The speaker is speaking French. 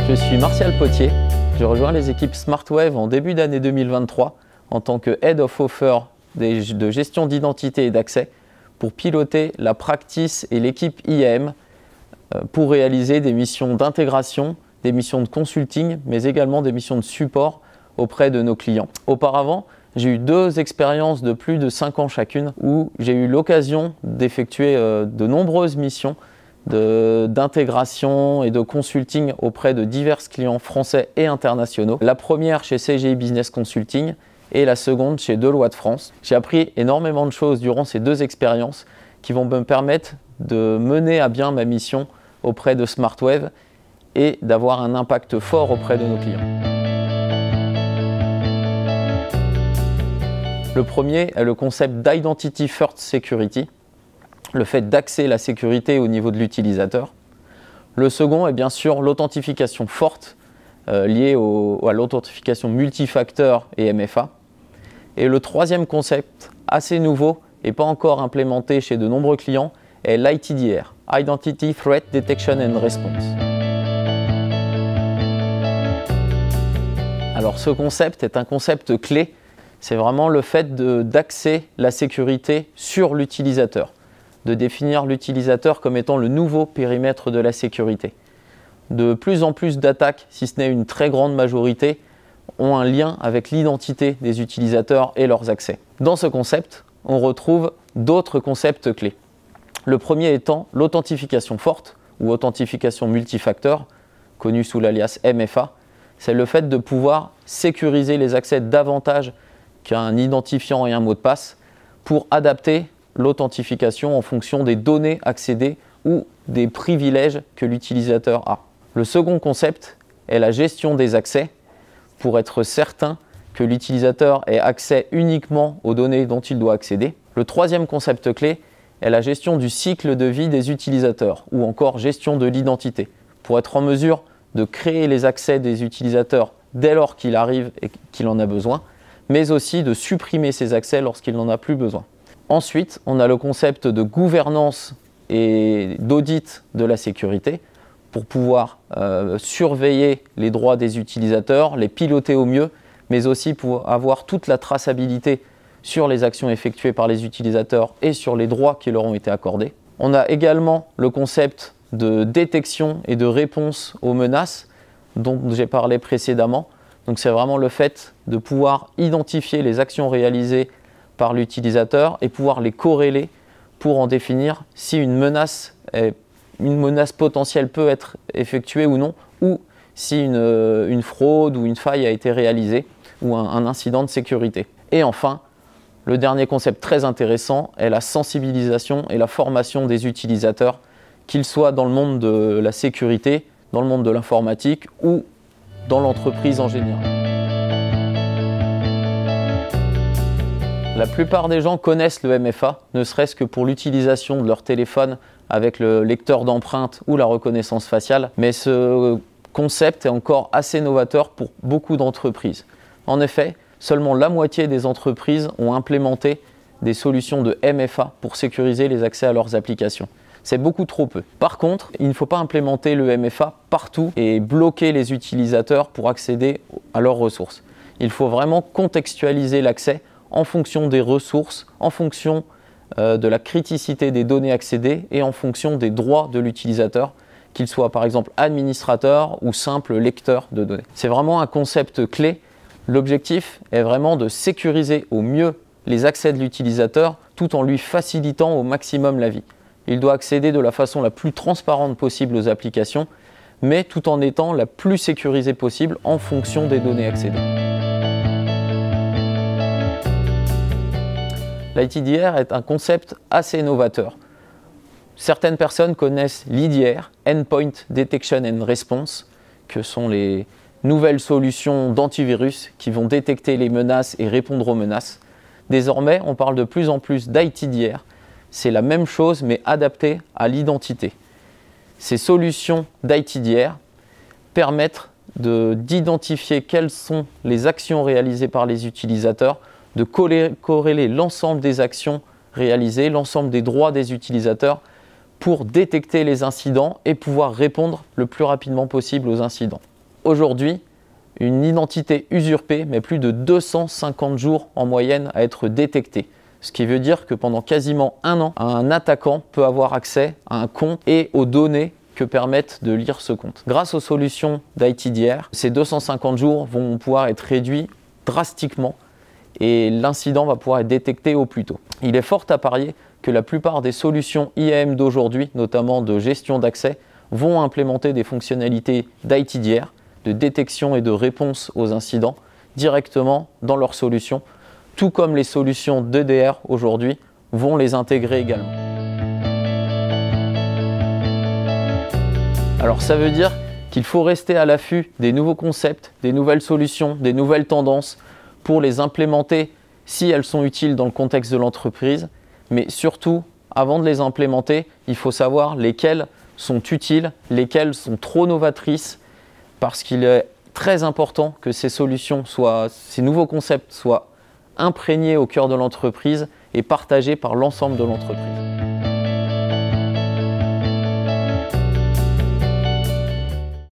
Je suis Martial Potier, j'ai rejoint les équipes SmartWave en début d'année 2023 en tant que Head of Offer de gestion d'identité et d'accès pour piloter la practice et l'équipe IAM pour réaliser des missions d'intégration, des missions de consulting, mais également des missions de support auprès de nos clients. Auparavant, j'ai eu 2 expériences de plus de 5 ans chacune où j'ai eu l'occasion d'effectuer de nombreuses missions d'intégration et de consulting auprès de divers clients français et internationaux. La première chez CGI Business Consulting et la seconde chez Deloitte France. J'ai appris énormément de choses durant ces 2 expériences qui vont me permettre de mener à bien ma mission auprès de SmartWave et d'avoir un impact fort auprès de nos clients. Le premier est le concept d'Identity First Security, le fait d'axer la sécurité au niveau de l'utilisateur. Le second est bien sûr l'authentification forte liée à l'authentification multifacteur et MFA. Et le troisième concept, assez nouveau et pas encore implémenté chez de nombreux clients, est l'ITDR, Identity Threat Detection and Response. Alors ce concept est un concept clé, c'est vraiment le fait d'axer la sécurité sur l'utilisateur, de définir l'utilisateur comme étant le nouveau périmètre de la sécurité. De plus en plus d'attaques, si ce n'est une très grande majorité, ont un lien avec l'identité des utilisateurs et leurs accès. Dans ce concept, on retrouve d'autres concepts clés. Le premier étant l'authentification forte ou authentification multifacteur, connue sous l'alias MFA. C'est le fait de pouvoir sécuriser les accès davantage qu'un identifiant et un mot de passe pour adapter l'authentification en fonction des données accédées ou des privilèges que l'utilisateur a. Le second concept est la gestion des accès pour être certain que l'utilisateur ait accès uniquement aux données dont il doit accéder. Le troisième concept clé est la gestion du cycle de vie des utilisateurs ou encore gestion de l'identité pour être en mesure de créer les accès des utilisateurs dès lors qu'il arrive et qu'il en a besoin, mais aussi de supprimer ces accès lorsqu'il n'en a plus besoin. Ensuite, on a le concept de gouvernance et d'audit de la sécurité pour pouvoir surveiller les droits des utilisateurs, les piloter au mieux, mais aussi pour avoir toute la traçabilité sur les actions effectuées par les utilisateurs et sur les droits qui leur ont été accordés. On a également le concept de détection et de réponse aux menaces dont j'ai parlé précédemment. Donc c'est vraiment le fait de pouvoir identifier les actions réalisées par l'utilisateur et pouvoir les corréler pour en définir si une menace potentielle peut être effectuée ou non, ou si une fraude ou une faille a été réalisée ou un incident de sécurité. Et enfin, le dernier concept très intéressant est la sensibilisation et la formation des utilisateurs, qu'ils soient dans le monde de la sécurité, dans le monde de l'informatique ou dans l'entreprise en général. La plupart des gens connaissent le MFA, ne serait-ce que pour l'utilisation de leur téléphone avec le lecteur d'empreintes ou la reconnaissance faciale, mais ce concept est encore assez novateur pour beaucoup d'entreprises. En effet, seulement la moitié des entreprises ont implémenté des solutions de MFA pour sécuriser les accès à leurs applications. C'est beaucoup trop peu. Par contre, il ne faut pas implémenter le MFA partout et bloquer les utilisateurs pour accéder à leurs ressources. Il faut vraiment contextualiser l'accès en fonction des ressources, en fonction de la criticité des données accédées et en fonction des droits de l'utilisateur, qu'il soit par exemple administrateur ou simple lecteur de données. C'est vraiment un concept clé. L'objectif est vraiment de sécuriser au mieux les accès de l'utilisateur tout en lui facilitant au maximum la vie. Il doit accéder de la façon la plus transparente possible aux applications, mais tout en étant la plus sécurisée possible en fonction des données accédées. L'ITDR est un concept assez novateur. Certaines personnes connaissent l'IDR, Endpoint Detection and Response, que sont les nouvelles solutions d'antivirus qui vont détecter les menaces et répondre aux menaces. Désormais, on parle de plus en plus d'ITDR. C'est la même chose mais adaptée à l'identité. Ces solutions d'ITDR permettent d'identifier quelles sont les actions réalisées par les utilisateurs, de corréler l'ensemble des actions réalisées, l'ensemble des droits des utilisateurs pour détecter les incidents et pouvoir répondre le plus rapidement possible aux incidents. aujourd'hui, une identité usurpée met plus de 250 jours en moyenne à être détectée. Ce qui veut dire que pendant quasiment un an, un attaquant peut avoir accès à un compte et aux données que permettent de lire ce compte. Grâce aux solutions d'ITDR, ces 250 jours vont pouvoir être réduits drastiquement et l'incident va pouvoir être détecté au plus tôt. Il est fort à parier que la plupart des solutions IAM d'aujourd'hui, notamment de gestion d'accès, vont implémenter des fonctionnalités d'ITDR, de détection et de réponse aux incidents, directement dans leurs solutions, tout comme les solutions d'EDR aujourd'hui vont les intégrer également. Alors ça veut dire qu'il faut rester à l'affût des nouveaux concepts, des nouvelles solutions, des nouvelles tendances pour les implémenter si elles sont utiles dans le contexte de l'entreprise. Mais surtout, avant de les implémenter, il faut savoir lesquelles sont utiles, lesquelles sont trop novatrices, parce qu'il est très important que ces solutions ces nouveaux concepts soient imprégnés au cœur de l'entreprise et partagés par l'ensemble de l'entreprise.